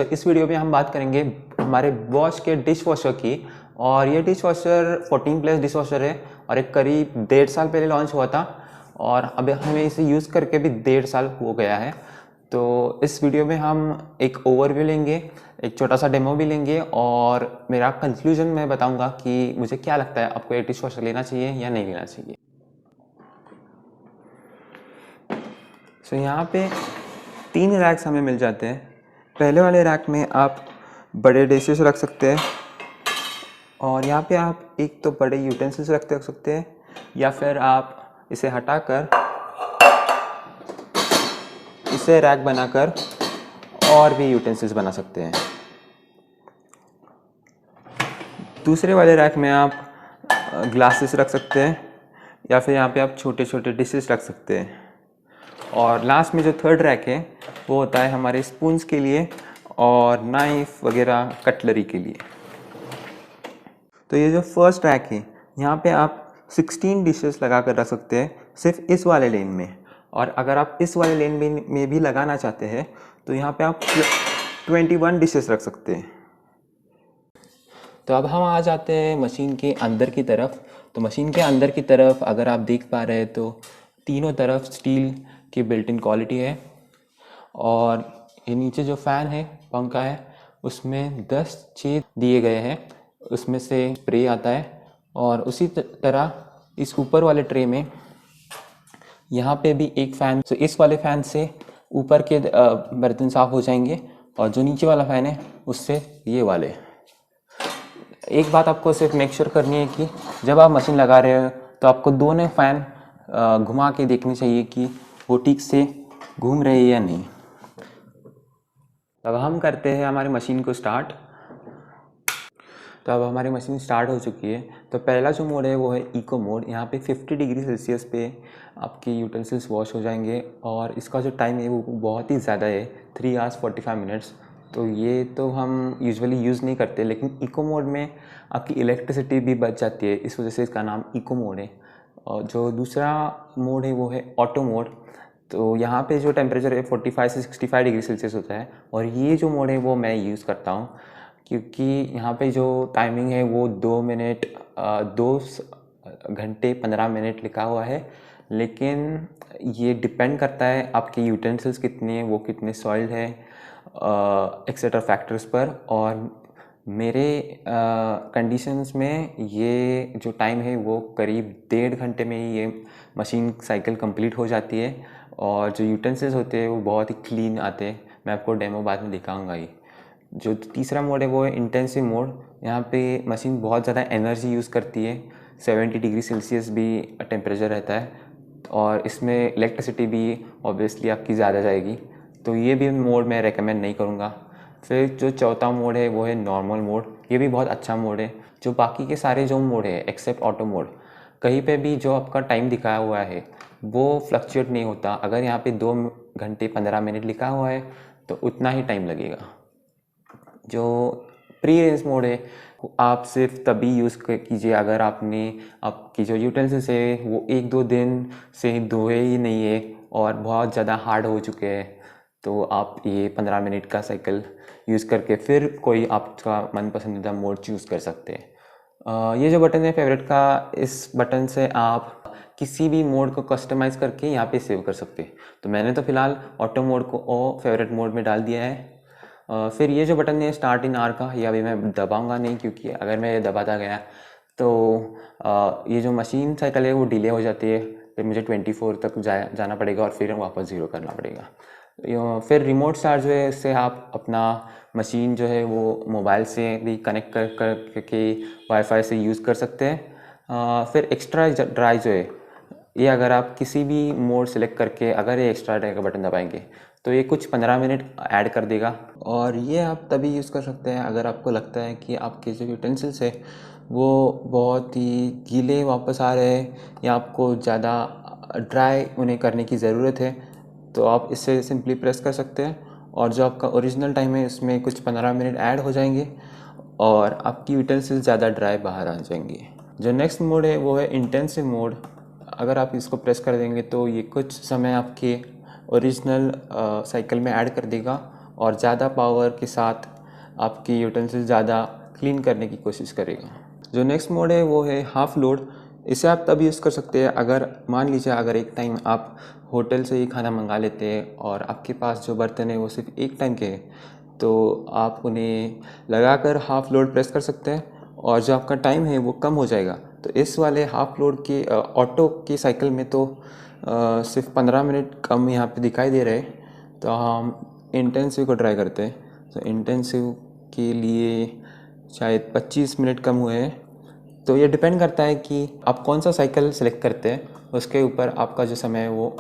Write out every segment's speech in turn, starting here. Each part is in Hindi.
इस वीडियो में हम बात करेंगे हमारे बॉश के डिश वॉशर की। और ये dish washer 14 plus dish washer है और एक करीब 1.5 साल पहले लॉन्च हुआ था और अब हमें इसे यूज़ करके भी 1.5 साल हो गया है। तो इस वीडियो में हम एक ओवरव्यू लेंगे, एक छोटा सा डेमो भी लेंगे और मेरा कंक्लूजन मैं बताऊंगा कि मुझे क्या लगता है आपको एक डिश वॉशर लेना चाहिए या नहीं लेना चाहिए। सो यहाँ पे 3 रैक्स हमें मिल जाते हैं। पहले वाले रैक में आप बड़े डिशेस रख सकते हैं और यहाँ पे आप एक तो बड़े यूटेंसिल्स रख सकते हैं या फिर आप इसे हटाकर इसे रैक बनाकर और भी यूटेंसिल्स बना सकते हैं। दूसरे वाले रैक में आप ग्लासेस रख सकते हैं या फिर यहाँ पे आप छोटे छोटे डिशेस रख सकते हैं। और लास्ट में जो थर्ड रैक है वो होता है हमारे स्पून्स के लिए और नाइफ वगैरह कटलरी के लिए। तो ये जो फर्स्ट रैक है यहाँ पे आप 16 डिशेस लगा कर रख सकते हैं सिर्फ इस वाले लेन में। और अगर आप इस वाले लेन में भी लगाना चाहते हैं तो यहाँ पे आप 21 डिशेस रख सकते हैं। तो अब हम आ जाते हैं मशीन के अंदर की तरफ। तो मशीन के अंदर की तरफ अगर आप देख पा रहे हैं तो तीनों तरफ स्टील की बिल्ट इन क्वालिटी है और ये नीचे जो फ़ैन है, पंखा है, उसमें 10 छेद दिए गए हैं, उसमें से स्प्रे आता है। और उसी तरह इस ऊपर वाले ट्रे में यहाँ पे भी एक फ़ैन, तो इस वाले फ़ैन से ऊपर के बर्तन साफ़ हो जाएंगे और जो नीचे वाला फ़ैन है उससे ये वाले। एक बात आपको सिर्फ मेक श्योर करनी है कि जब आप मशीन लगा रहे हो तो आपको दोनों फ़ैन घुमा के देखने चाहिए कि वो ठीक से घूम रहे हैं या नहीं। अब हम करते हैं हमारी मशीन को स्टार्ट। तो अब हमारी मशीन स्टार्ट हो चुकी है। तो पहला जो मोड है वो है इको मोड। यहाँ पे 50 डिग्री सेल्सियस पे आपके यूटेंसिल्स वॉश हो जाएंगे और इसका जो टाइम है वो बहुत ही ज़्यादा है, 3 आवर्स 45 मिनट्स। तो ये तो हम यूजुअली यूज़ नहीं करते, लेकिन इको मोड में आपकी इलेक्ट्रिसिटी भी बच जाती है, इस वजह से इसका नाम इको मोड है। और जो दूसरा मोड है वो है ऑटो मोड। तो यहाँ पे जो टेम्परेचर है 45 से 65 डिग्री सेल्सियस होता है और ये जो मोड है वो मैं यूज़ करता हूँ क्योंकि यहाँ पे जो टाइमिंग है वो 2 घंटे 15 मिनट लिखा हुआ है, लेकिन ये डिपेंड करता है आपके यूटेंसिल्स कितने हैं, वो कितने सॉइल्ड है, एक्सेट्रा फैक्टर्स पर। और मेरे कंडीशंस में ये जो टाइम है वो करीब 1.5 घंटे में ही ये मशीन साइकिल कंप्लीट हो जाती है और जो यूटेंसिल्स होते हैं वो बहुत ही क्लीन आते हैं। मैं आपको डेमो बाद में दिखाऊंगा ही। जो तीसरा मोड है वो है इंटेंसिव मोड। यहाँ पे मशीन बहुत ज़्यादा एनर्जी यूज़ करती है, 70 डिग्री सेल्सियस भी टेम्परेचर रहता है और इसमें इलेक्ट्रिसिटी भी ऑब्वियसली आपकी ज़्यादा जाएगी। तो ये भी मोड मैं रेकमेंड नहीं करूँगा। फिर जो चौथा मोड है वो है नॉर्मल मोड। ये भी बहुत अच्छा मोड है। जो बाकी के सारे जो मोड है एक्सेप्ट ऑटो मोड, कहीं पे भी जो आपका टाइम दिखाया हुआ है वो फ्लक्चुएट नहीं होता। अगर यहाँ पे 2 घंटे 15 मिनट लिखा हुआ है तो उतना ही टाइम लगेगा। जो प्री रेंज मोड है आप सिर्फ तभी यूज़ कीजिए अगर आपकी जो यूटेंसिल्स है वो 1-2 दिन से धोए ही नहीं है और बहुत ज़्यादा हार्ड हो चुके हैं। तो आप ये 15 मिनट का साइकिल यूज़ करके फिर कोई आपका मन पसंदीदा मोड चूज़ कर सकते हैं। ये जो बटन है फेवरेट का, इस बटन से आप किसी भी मोड को कस्टमाइज़ करके यहाँ पे सेव कर सकते हैं। तो मैंने तो फ़िलहाल ऑटो मोड को फेवरेट मोड में डाल दिया है। फिर ये जो बटन है स्टार्ट इन आर का, ये अभी मैं दबाऊंगा नहीं क्योंकि अगर मैं ये दबाता गया तो ये जो मशीन साइकिल है वो डिले हो जाती है। फिर मुझे 24 तक जाना पड़ेगा और फिर वापस 0 करना पड़ेगा। फिर रिमोट स्टार्ट जो है इससे आप अपना मशीन जो है वो मोबाइल से भी कनेक्ट करके वाईफाई से यूज़ कर सकते हैं। फिर एक्स्ट्रा ड्राई जो है ये अगर आप किसी भी मोड सेलेक्ट करके अगर ये एक्स्ट्रा ड्राई का बटन दबाएंगे तो ये कुछ 15 मिनट ऐड कर देगा। और ये आप तभी यूज़ कर सकते हैं अगर आपको लगता है कि आपके जो यूटेंसिल्स है वो बहुत ही गीले वापस आ रहे हैं या आपको ज़्यादा ड्राई उन्हें करने की ज़रूरत है, तो आप इससे सिंपली प्रेस कर सकते हैं और जो आपका ओरिजिनल टाइम है उसमें कुछ 15 मिनट ऐड हो जाएंगे और आपकी यूटेंसिल्स ज़्यादा ड्राई बाहर आ जाएंगे। जो नेक्स्ट मोड है वो है इंटेंसिव मोड। अगर आप इसको प्रेस कर देंगे तो ये कुछ समय आपके ओरिजिनल साइकिल में ऐड कर देगा और ज़्यादा पावर के साथ आपकी यूटेंसिल ज़्यादा क्लीन करने की कोशिश करेगा। जो नेक्स्ट मोड है वो है हाफ़ लोड। इसे आप तब यूज़ कर सकते हैं अगर मान लीजिए अगर एक टाइम आप होटल से ही खाना मंगा लेते हैं और आपके पास जो बर्तन है वो सिर्फ एक टाइम के हैं, तो आप उन्हें लगाकर हाफ़ लोड प्रेस कर सकते हैं और जो आपका टाइम है वो कम हो जाएगा। तो इस वाले हाफ़ लोड के ऑटो की साइकिल में तो सिर्फ 15 मिनट कम यहाँ पे दिखाई दे रहे हैं। तो हम इंटेंसिव को ट्राई करते हैं। तो इंटेंसिव के लिए शायद 25 मिनट कम हुए हैं। तो ये डिपेंड करता है कि आप कौन सा साइकिल सेलेक्ट करते हैं, उसके ऊपर आपका जो समय है वो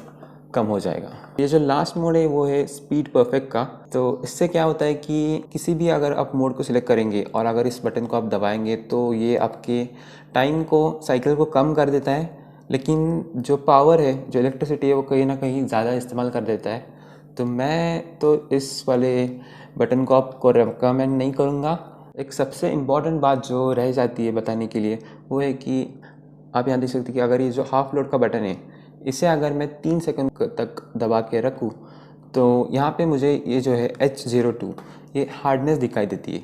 कम हो जाएगा। ये जो लास्ट मोड है वो है स्पीड परफेक्ट का। तो इससे क्या होता है कि किसी भी अगर आप मोड को सिलेक्ट करेंगे और अगर इस बटन को आप दबाएंगे तो ये आपके टाइम को साइकिल को कम कर देता है, लेकिन जो पावर है, जो इलेक्ट्रिसिटी है, वो कहीं ना कहीं ज़्यादा इस्तेमाल कर देता है। तो मैं तो इस वाले बटन को आपको रिकमेंड नहीं करूँगा। एक सबसे इम्पॉर्टेंट बात जो रह जाती है बताने के लिए वो है कि आप यहाँ देख सकते हैं कि अगर ये जो हाफ़ लोड का बटन है, इसे अगर मैं 3 सेकंड तक दबा के रखूँ तो यहाँ पे मुझे ये जो है H02 ये हार्डनेस दिखाई देती है।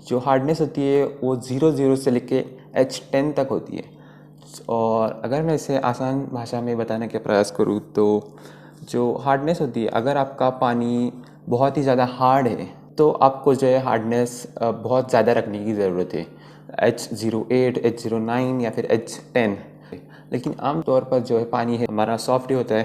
जो हार्डनेस होती है वो 00 से लेके H10 तक होती है। और अगर मैं इसे आसान भाषा में बताने का प्रयास करूँ तो जो हार्डनेस होती है, अगर आपका पानी बहुत ही ज़्यादा हार्ड है तो आपको जो है हार्डनेस बहुत ज़्यादा रखने की ज़रूरत है, H08, H09 या फिर H10। लेकिन आम तौर पर जो है पानी है हमारा सॉफ्ट ही होता है,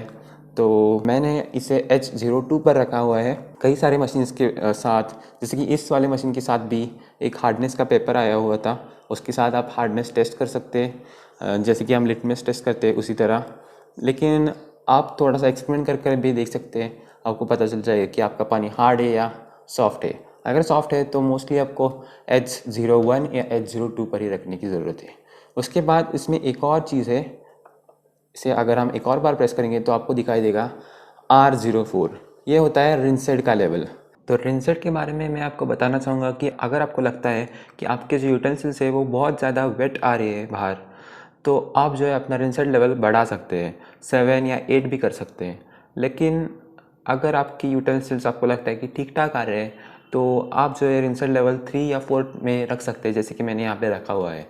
तो मैंने इसे H02 पर रखा हुआ है। कई सारे मशीन्स के साथ, जैसे कि इस वाले मशीन के साथ भी एक हार्डनेस का पेपर आया हुआ था, उसके साथ आप हार्डनेस टेस्ट कर सकते हैं, जैसे कि हम लिटमस टेस्ट करते हैं उसी तरह। लेकिन आप थोड़ा सा एक्सपेरिमेंट कर भी देख सकते हैं, आपको पता चल जाएगा कि आपका पानी हार्ड है या सॉफ्ट है। अगर सॉफ्ट है तो मोस्टली आपको H01 या H02 पर ही रखने की ज़रूरत है। उसके बाद इसमें एक और चीज़ है, इसे अगर हम एक और बार प्रेस करेंगे तो आपको दिखाई देगा R04। ये होता है रिंसेड का लेवल। तो रिंसेड के बारे में मैं आपको बताना चाहूँगा कि अगर आपको लगता है कि आपके जो यूटेंसिल्स है वो बहुत ज़्यादा वेट आ रही है बाहर, तो आप जो है अपना रिंसेड लेवल बढ़ा सकते हैं, 7 या 8 भी कर सकते हैं। लेकिन अगर आपकी यूटेंसिल्स आपको लगता है कि ठीक ठाक आ रहे हैं तो आप जो है रिंसेड लेवल 3 या 4 में रख सकते हैं, जैसे कि मैंने यहाँ पे रखा हुआ है।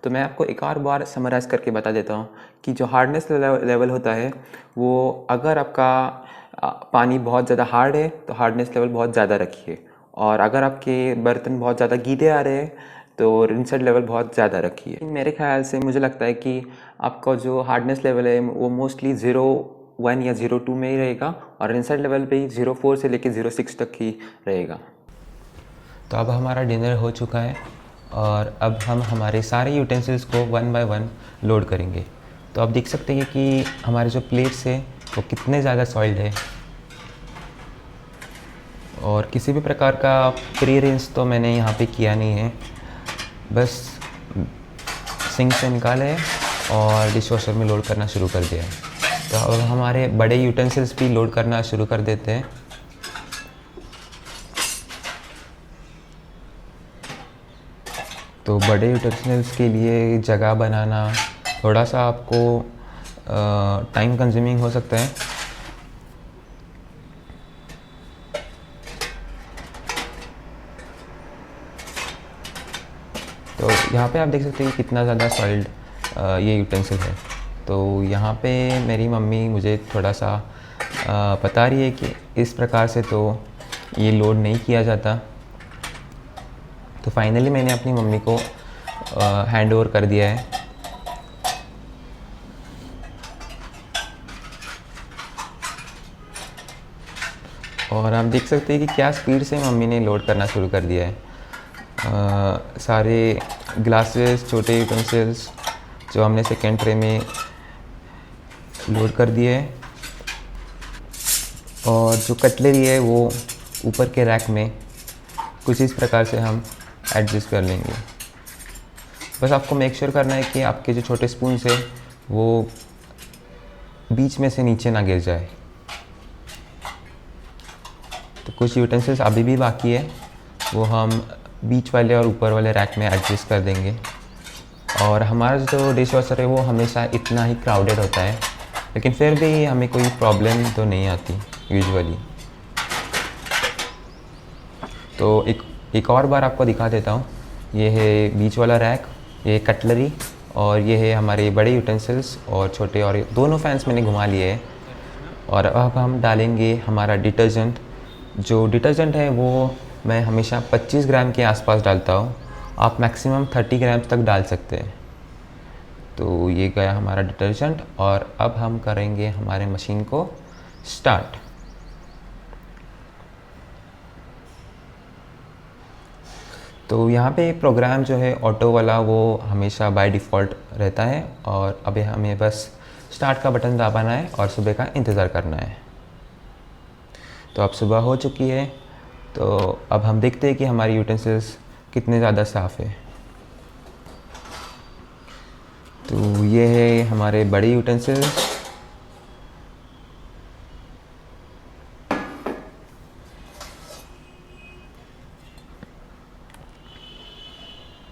तो मैं आपको एक और बार समराइज़ करके बता देता हूँ कि जो हार्डनेस लेवल होता है वो, अगर आपका पानी बहुत ज़्यादा हार्ड है तो हार्डनेस लेवल बहुत ज़्यादा रखिए, और अगर आपके बर्तन बहुत ज़्यादा गीले आ रहे हैं तो रिंसेड लेवल बहुत ज़्यादा रखिए। मेरे ख्याल से मुझे लगता है कि आपका जो हार्डनेस लेवल है वो मोस्टली 01 या 02 में ही रहेगा और रिंसेड लेवल पे ही 04 से लेके 06 तक ही रहेगा। तो अब हमारा डिनर हो चुका है और अब हम हमारे सारे यूटेंसिल्स को 1 बाय 1 लोड करेंगे। तो आप देख सकते हैं कि हमारे जो प्लेट्स है वो कितने ज़्यादा सॉइल्ड है, और किसी भी प्रकार का प्री रिंस तो मैंने यहाँ पे किया नहीं है, बस सिंक से निकाले और डिश वॉशर में लोड करना शुरू कर दिया है। तो अब हमारे बड़े यूटेंसिल्स भी लोड करना शुरू कर देते हैं। तो बड़े यूटेंसिल्स के लिए जगह बनाना थोड़ा सा आपको टाइम कंज्यूमिंग हो सकता है। तो यहाँ पे आप देख सकते हैं कितना ज़्यादा सॉइल्ड ये यूटेंसिल है। तो यहाँ पे मेरी मम्मी मुझे थोड़ा सा बता रही है कि इस प्रकार से तो ये लोड नहीं किया जाता। तो फाइनली मैंने अपनी मम्मी को हैंड ओवर कर दिया है। और आप देख सकते हैं कि क्या स्पीड से मम्मी ने लोड करना शुरू कर दिया है। सारे ग्लासेस, छोटे यूटेंसिल्स जो हमने सेकेंड ट्रे में लोड कर दिए है, और जो कटलरी है वो ऊपर के रैक में कुछ इस प्रकार से हम एडजस्ट कर लेंगे। बस आपको मेक श्योर करना है कि आपके जो छोटे स्पून्स है वो बीच में से नीचे ना गिर जाए। तो कुछ यूटेंसिल्स अभी भी बाकी है, वो हम बीच वाले और ऊपर वाले रैक में एडजस्ट कर देंगे। और हमारा जो डिश वॉशर है वो हमेशा इतना ही क्राउडेड होता है, लेकिन फिर भी हमें कोई प्रॉब्लम तो नहीं आती यूजुअली। तो एक और बार आपको दिखा देता हूँ। ये है बीच वाला रैक, ये कटलरी, और ये है हमारे बड़े यूटेंसिल्स और छोटे, और दोनों फैंस मैंने घुमा लिए हैं। और अब हम डालेंगे हमारा डिटर्जेंट। जो डिटर्जेंट है वो मैं हमेशा 25 ग्राम के आसपास डालता हूँ, आप मैक्सिमम 30 ग्राम तक डाल सकते हैं। तो ये गया हमारा डिटर्जेंट, और अब हम करेंगे हमारे मशीन को स्टार्ट। तो यहाँ पे प्रोग्राम जो है ऑटो वाला वो हमेशा बाय डिफ़ॉल्ट रहता है, और अभी हमें बस स्टार्ट का बटन दबाना है और सुबह का इंतज़ार करना है। तो अब सुबह हो चुकी है, तो अब हम देखते हैं कि हमारी यूटेंसिल्स कितने ज़्यादा साफ़ है। तो ये है हमारे बड़े यूटेंसिल्स,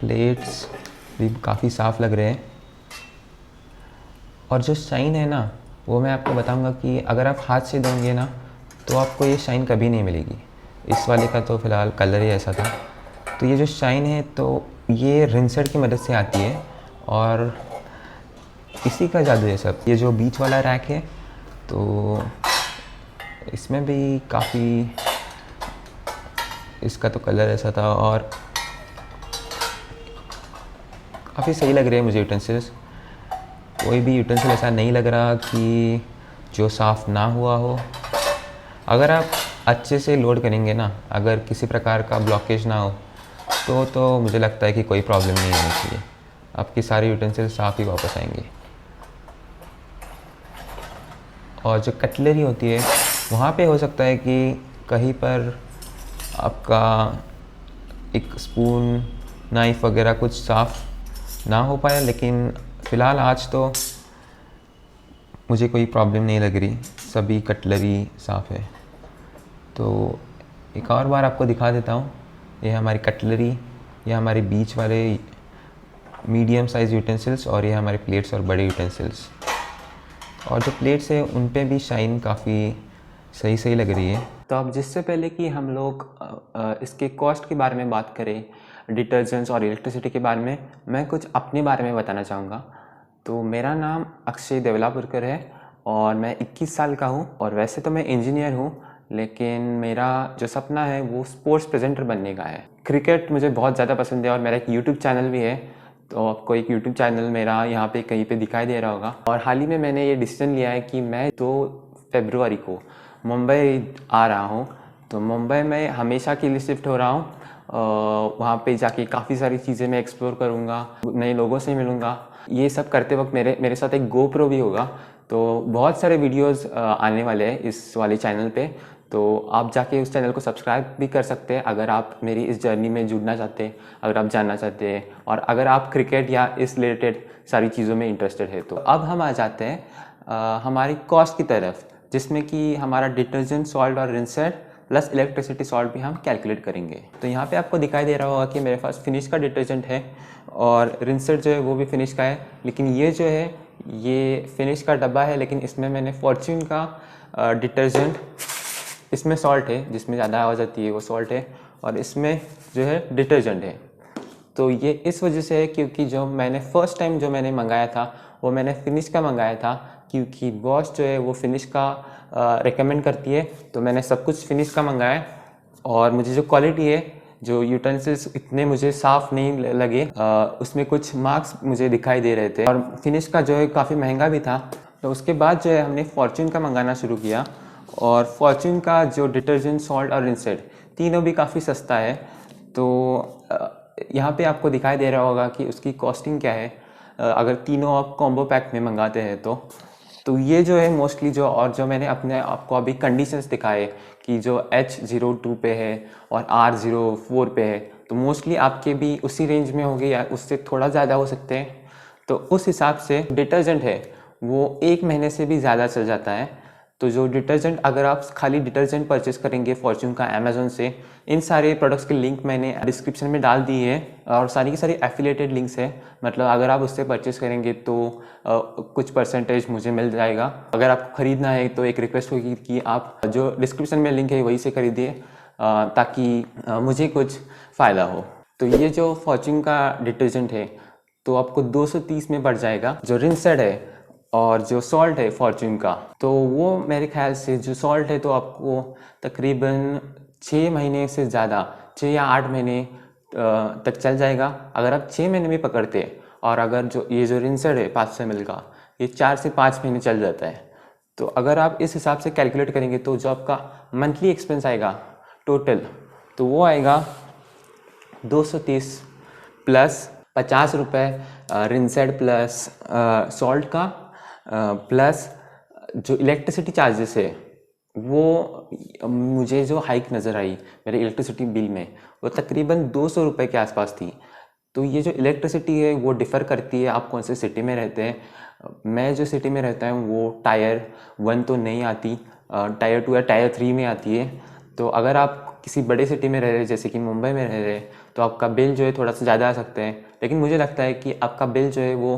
प्लेट्स भी काफ़ी साफ़ लग रहे हैं। और जो शाइन है ना, वो मैं आपको बताऊंगा कि अगर आप हाथ से धोंगे ना तो आपको ये शाइन कभी नहीं मिलेगी। इस वाले का तो फ़िलहाल कलर ही ऐसा था। तो ये जो शाइन है तो ये रिंसर की मदद से आती है, और इसी का जादू है सब। ये जो बीच वाला रैक है तो इसमें भी काफ़ी, इसका तो कलर ऐसा था, और काफ़ी सही लग रहे हैं मुझे यूटेंसिल्स। कोई भी यूटेंसिल ऐसा नहीं लग रहा कि जो साफ़ ना हुआ हो। अगर आप अच्छे से लोड करेंगे ना, अगर किसी प्रकार का ब्लॉकेज ना हो तो मुझे लगता है कि कोई प्रॉब्लम नहीं होनी चाहिए, आपके सारे यूटेंसिल साफ़ ही वापस आएंगे। और जो कटलरी होती है वहाँ पे हो सकता है कि कहीं पर आपका एक स्पून, नाइफ़ वगैरह कुछ साफ़ ना हो पाए, लेकिन फ़िलहाल आज तो मुझे कोई प्रॉब्लम नहीं लग रही, सभी कटलरी साफ़ है। तो एक और बार आपको दिखा देता हूँ। ये हमारी कटलरी, ये हमारे बीच वाले मीडियम साइज़ यूटेंसिल्स, और ये हमारे प्लेट्स और बड़े यूटेंसिल्स। और जो प्लेट्स है उन पे भी शाइन काफ़ी सही लग रही है। तो अब जिससे पहले कि हम लोग इसके कॉस्ट के बारे में बात करें, डिटर्जेंट्स और इलेक्ट्रिसिटी के बारे में, मैं कुछ अपने बारे में बताना चाहूँगा। तो मेरा नाम अक्षय देवलापुरकर है और मैं 21 साल का हूँ। और वैसे तो मैं इंजीनियर हूँ, लेकिन मेरा जो सपना है वो स्पोर्ट्स प्रेजेंटर बनने का है। क्रिकेट मुझे बहुत ज़्यादा पसंद है और मेरा एक यूट्यूब चैनल भी है। तो आपको एक यूट्यूब चैनल मेरा यहाँ पे कहीं पे दिखाई दे रहा होगा। और हाल ही में मैंने ये डिसीजन लिया है कि मैं 2 फरवरी को मुंबई आ रहा हूँ। तो मुंबई में हमेशा के लिए शिफ्ट हो रहा हूँ। वहाँ पे जाके काफ़ी सारी चीज़ें मैं एक्सप्लोर करूँगा, नए लोगों से मिलूँगा। ये सब करते वक्त मेरे साथ एक GoPro भी होगा। तो बहुत सारे वीडियोस आने वाले हैं इस वाले चैनल पे। तो आप जाके उस चैनल को सब्सक्राइब भी कर सकते हैं अगर आप मेरी इस जर्नी में जुड़ना चाहते हैं, अगर आप जानना चाहते हैं, और अगर आप क्रिकेट या इस रिलेटेड सारी चीज़ों में इंटरेस्टेड है। तो अब हम आ जाते हैं हमारी कॉस्ट की तरफ, जिसमें कि हमारा डिटर्जेंट, सॉल्ट और रिंसर प्लस इलेक्ट्रिसिटी सॉल्ट भी हम कैलकुलेट करेंगे। तो यहाँ पे आपको दिखाई दे रहा होगा कि मेरे पास फिनिश का डिटर्जेंट है और रिंसर जो है वो भी फिनिश का है। लेकिन ये जो है ये फिनिश का डब्बा है, लेकिन इसमें मैंने फॉर्च्यून का डिटर्जेंट, इसमें सॉल्ट है, जिसमें ज़्यादा आवाज़ आती है वो सॉल्ट है, और इसमें जो है डिटर्जेंट है। तो ये इस वजह से है क्योंकि जो मैंने फ़र्स्ट टाइम जो मैंने मंगाया था वो मैंने फिनिश का मंगाया था, क्योंकि बॉस जो है वो फिनिश का रिकमेंड करती है। तो मैंने सब कुछ फिनिश का मंगाया, और मुझे जो क्वालिटी है, जो यूटेंसिल्स इतने मुझे साफ़ नहीं लगे, उसमें कुछ मार्क्स मुझे दिखाई दे रहे थे, और फिनिश का जो है काफ़ी महंगा भी था। तो उसके बाद जो है हमने फॉर्च्यून का मंगाना शुरू किया, और फॉर्च्यून का जो डिटर्जेंट, सॉल्ट और रिंसेट तीनों भी काफ़ी सस्ता है। तो यहाँ पे आपको दिखाई दे रहा होगा कि उसकी कॉस्टिंग क्या है अगर तीनों आप कॉम्बो पैक में मंगाते हैं तो ये जो है मोस्टली जो मैंने अपने आपको अभी कंडीशंस दिखाए कि जो H02 पे है और R04 पे है, तो मोस्टली आपके भी उसी रेंज में होंगे या उससे थोड़ा ज़्यादा हो सकते हैं। तो उस हिसाब से डिटर्जेंट है वो 1 महीने से भी ज़्यादा चल जाता है। तो जो डिटर्जेंट, अगर आप खाली डिटर्जेंट परचेस करेंगे फॉर्च्यून का अमेज़न से, इन सारे प्रोडक्ट्स के लिंक मैंने डिस्क्रिप्शन में डाल दिए हैं, और सारी की सारी एफिलिएटेड लिंक्स है। मतलब अगर आप उससे परचेस करेंगे तो कुछ परसेंटेज मुझे मिल जाएगा। अगर आपको ख़रीदना है तो एक रिक्वेस्ट होगी कि आप जो डिस्क्रिप्शन में लिंक है वहीं से खरीदिए। ताकि मुझे कुछ फ़ायदा हो। तो ये जो फॉर्च्यून का डिटर्जेंट है तो आपको 230 में पड़ जाएगा। जो रिंसेड है और जो सॉल्ट है फॉर्च्यून का, तो वो मेरे ख्याल से जो सॉल्ट है तो आपको तकरीबन 6 महीने से ज़्यादा, 6 या 8 महीने तक चल जाएगा अगर आप 6 महीने में पकड़ते। और अगर जो रिंसेड है 500 ml का, ये 4 से 5 महीने चल जाता है। तो अगर आप इस हिसाब से कैलकुलेट करेंगे तो जो आपका मंथली एक्सपेंस आएगा टोटल, तो वो आएगा 230 प्लस 50 रुपये रिंसेड प्लस सॉल्ट का, प्लस जो इलेक्ट्रिसिटी चार्जेस है वो मुझे जो हाइक नज़र आई मेरे इलेक्ट्रिसिटी बिल में, वो तकरीबन 200 रुपये के आसपास थी। तो ये जो इलेक्ट्रिसिटी है वो डिफ़र करती है आप कौन से सिटी में रहते हैं। मैं जो सिटी में रहता हूँ वो टायर 1 तो नहीं आती, टायर 2 या टायर 3 में आती है। तो अगर आप किसी बड़े सिटी में रह रहे जैसे कि मुंबई में रह रहे तो आपका बिल जो है थोड़ा सा ज़्यादा आ सकता है। लेकिन मुझे लगता है कि आपका बिल जो है वो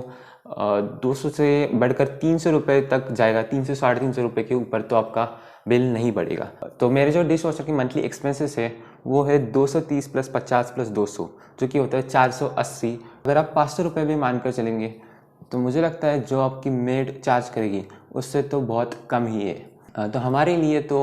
200 से बढ़कर 300 रुपये तक जाएगा। 300 साढ़े 300 रुपये के ऊपर तो आपका बिल नहीं बढ़ेगा। तो मेरे जो डिश वॉशर की मंथली एक्सपेंसेस है वो है 230 प्लस 50 प्लस 200, जो कि होता है 480। अगर आप 500 रुपये भी मानकर चलेंगे तो मुझे लगता है जो आपकी मेड चार्ज करेगी उससे तो बहुत कम ही है। तो हमारे लिए तो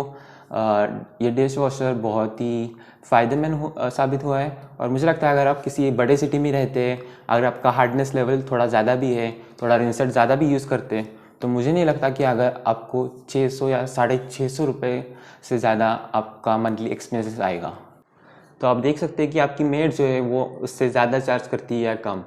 ये डिश वॉशर बहुत ही फ़ायदेमंद साबित हुआ है। और मुझे लगता है अगर आप किसी बड़े सिटी में रहते हैं, अगर आपका हार्डनेस लेवल थोड़ा ज़्यादा भी है, थोड़ा रिंसेट ज़्यादा भी यूज़ करते हैं, तो मुझे नहीं लगता कि अगर आपको 600 या 650 रुपये से ज़्यादा आपका मंथली एक्सपेंसेस आएगा। तो आप देख सकते हैं कि आपकी मेड जो है वो उससे ज़्यादा चार्ज करती है या कम।